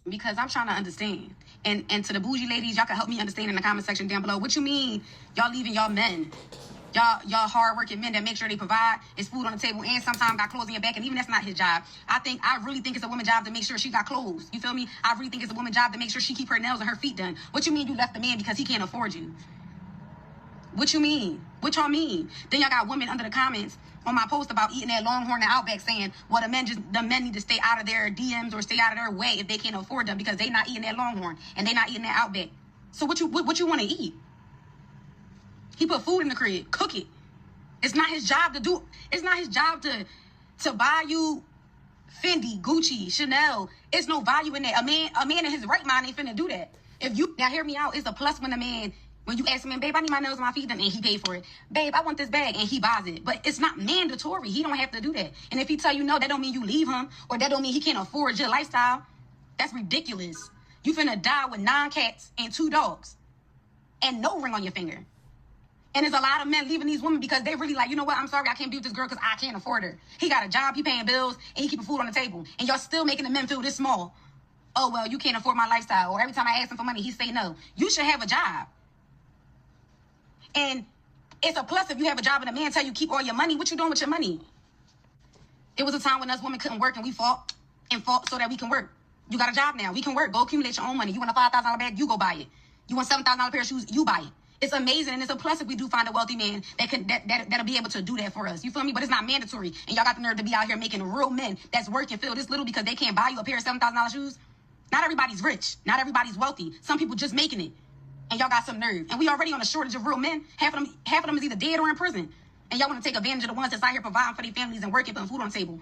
because I'm trying to understand. And to the bougie ladies, y'all can help me understand in the comment section down below. What you mean y'all leaving y'all men? Y'all hardworking men that make sure they provide is food on the table and sometimes got clothes in your back, and even that's not his job. I really think it's a woman's job to make sure she got clothes. You feel me? I really think it's a woman's job to make sure she keep her nails and her feet done. What you mean you left the man because he can't afford you? What you mean? What y'all mean? Then y'all got women under the comments on my post about eating that Longhorn and Outback saying, well, the men need to stay out of their DMs or stay out of their way if they can't afford them because they not eating that Longhorn and they not eating that Outback. So what you want to eat? He put food in the crib. Cook it. It's not his job to do. It's not his job to buy you Fendi, Gucci, Chanel. It's no value in that. A man in his right mind ain't finna do that. Now hear me out. It's a plus when you ask him, babe, I need my nails and my feet done, and he paid for it. Babe, I want this bag, and he buys it. But it's not mandatory. He don't have to do that. And if he tell you no, that don't mean you leave him, or that don't mean he can't afford your lifestyle. That's ridiculous. You finna die with 9 cats and 2 dogs, and no ring on your finger. And there's a lot of men leaving these women because they really like, you know what, I'm sorry, I can't be with this girl because I can't afford her. He got a job, he paying bills, and he keeping food on the table. And y'all still making the men feel this small. Oh, well, you can't afford my lifestyle. Or every time I ask him for money, he say no. You should have a job. And it's a plus if you have a job and a man tell you keep all your money. What you doing with your money? It was a time when us women couldn't work and we fought so that we can work. You got a job now. We can work. Go accumulate your own money. You want a $5,000 bag? You go buy it. You want $7,000 pair of shoes? You buy it. It's amazing, and it's a plus if we do find a wealthy man that'll be able to do that for us. You feel me? But it's not mandatory. And y'all got the nerve to be out here making real men that's working feel this little because they can't buy you a pair of $7,000 shoes. Not everybody's rich. Not everybody's wealthy. Some people just making it. And y'all got some nerve. And we already on a shortage of real men. Half of them is either dead or in prison. And y'all want to take advantage of the ones that's out here providing for their families and working, putting food on the table,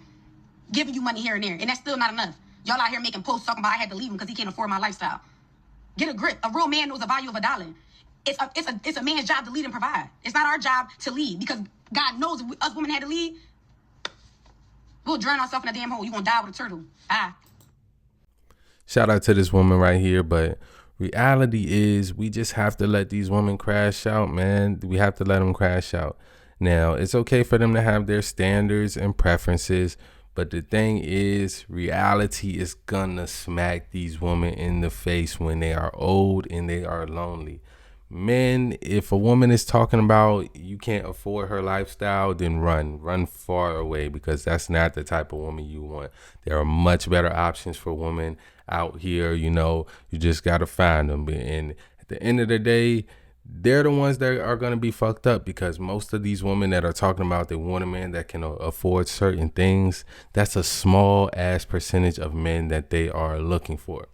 giving you money here and there. And that's still not enough. Y'all out here making posts talking about I had to leave him because he can't afford my lifestyle. Get a grip. A real man knows the value of $1. It's a man's job to lead and provide. It's not our job to lead because God knows if us women had to lead, we'll drown ourselves in a damn hole. You gonna die with a turtle. Shout out to this woman right here, but reality is we just have to let these women crash out, man. We have to let them crash out. Now, it's okay for them to have their standards and preferences, but the thing is, reality is gonna smack these women in the face when they are old and they are lonely. Men, if a woman is talking about you can't afford her lifestyle, then run far away, because that's not the type of woman you want. There are much better options for women out here. You just got to find them. And at the end of the day, they're the ones that are going to be fucked up, because most of these women that are talking about they want a man that can afford certain things, that's a small ass percentage of men that they are looking for.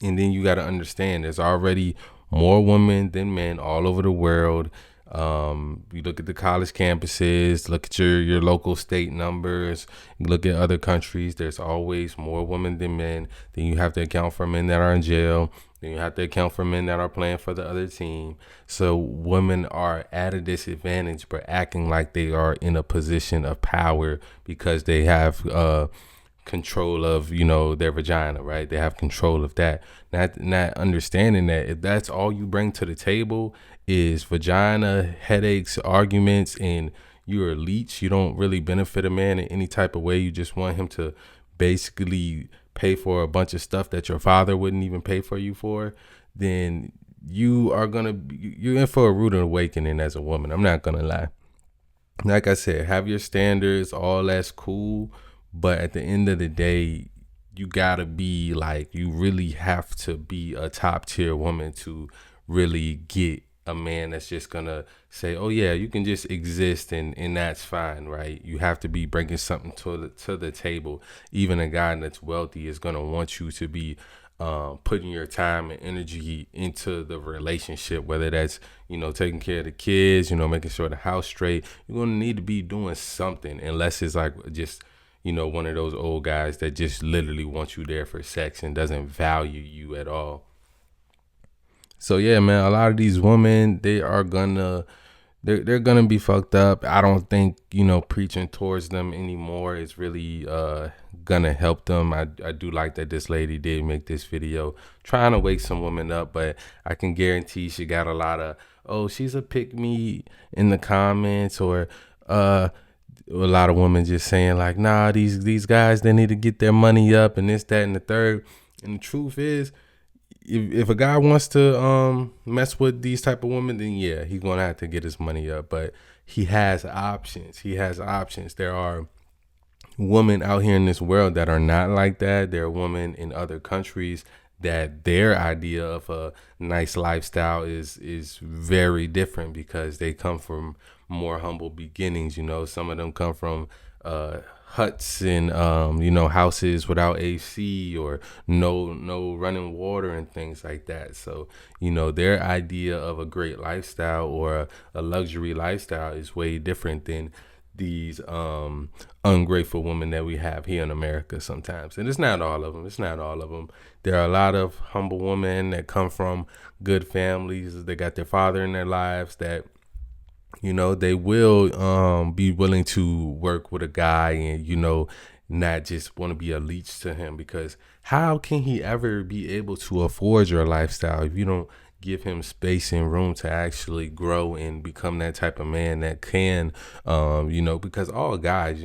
And then you got to understand there's already more women than men all over the world. You look at the college campuses, look at your local state numbers, look at other countries. There's always more women than men. Then you have to account for men that are in jail. Then you have to account for men that are playing for the other team. So women are at a disadvantage, but acting like they are in a position of power because they have control of their vagina, right? They have control of that. Not understanding that if that's all you bring to the table is vagina, headaches, arguments, and you're a leech, you don't really benefit a man in any type of way. You just want him to basically pay for a bunch of stuff that your father wouldn't even pay for you for, then you're in for a rude awakening as a woman. I'm not gonna lie. Like I said, have your standards, all that's cool, but at the end of the day, you gotta be you really have to be a top tier woman to really get a man that's just gonna say, oh yeah, you can just exist and that's fine, right? You have to be bringing something to the table. Even a guy that's wealthy is gonna want you to be putting your time and energy into the relationship, whether that's taking care of the kids, making sure the house straight. You're gonna need to be doing something, unless it's just one of those old guys that just literally wants you there for sex and doesn't value you at all. So yeah, man, a lot of these women, they're gonna be fucked up. I don't think, preaching towards them anymore is really gonna help them. I do like that this lady did make this video trying to wake some women up, but I can guarantee she got a lot of, oh, she's a pick me in the comments, or a lot of women just saying nah, these guys, they need to get their money up and this, that, and the third. And the truth is, if a guy wants to mess with these type of women, then yeah, he's gonna have to get his money up. But he has options. He has options. There are women out here in this world that are not like that. There are women in other countries that their idea of a nice lifestyle is very different because they come from more humble beginnings. You know, some of them come from huts and houses without AC or no running water and things like that. So their idea of a great lifestyle or a luxury lifestyle is way different than these ungrateful women that we have here in America sometimes. And it's not all of them. It's not all of them. There are a lot of humble women that come from good families. They got their father in their lives that they will be willing to work with a guy and not just want to be a leech to him, because how can he ever be able to afford your lifestyle if you don't give him space and room to actually grow and become that type of man that can because all guys,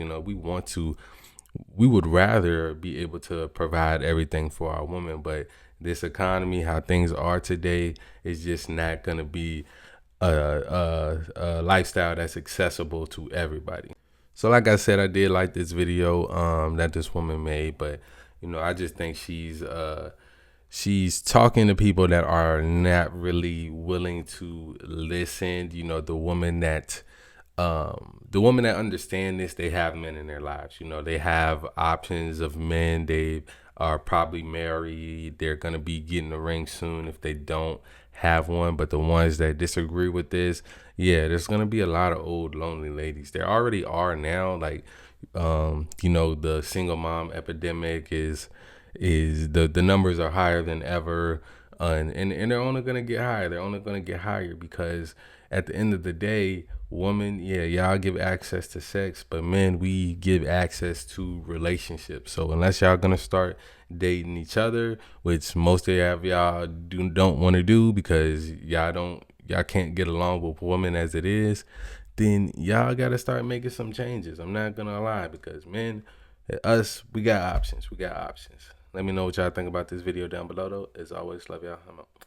we would rather be able to provide everything for our woman, but this economy, how things are today, is just not going to be a lifestyle that's accessible to everybody. So like I said, I did like this video that this woman made, but I just think she's talking to people that are not really willing to listen. The woman that understand this, they have men in their lives. They have options of men. They are probably married. They're gonna be getting a ring soon if they don't have one. But the ones that disagree with this, yeah, there's gonna be a lot of old lonely ladies. There already are now. Like, the single mom epidemic is the numbers are higher than ever, and they're only gonna get higher. They're only gonna get higher because at the end of the day, women, yeah, y'all give access to sex, but men, we give access to relationships. So unless y'all gonna start dating each other, which most of y'all don't want to do because y'all can't get along with women as it is, then y'all gotta start making some changes. I'm not gonna lie, because men, we got options. We got options. Let me know what y'all think about this video down below, though. As always, love y'all. I'm out.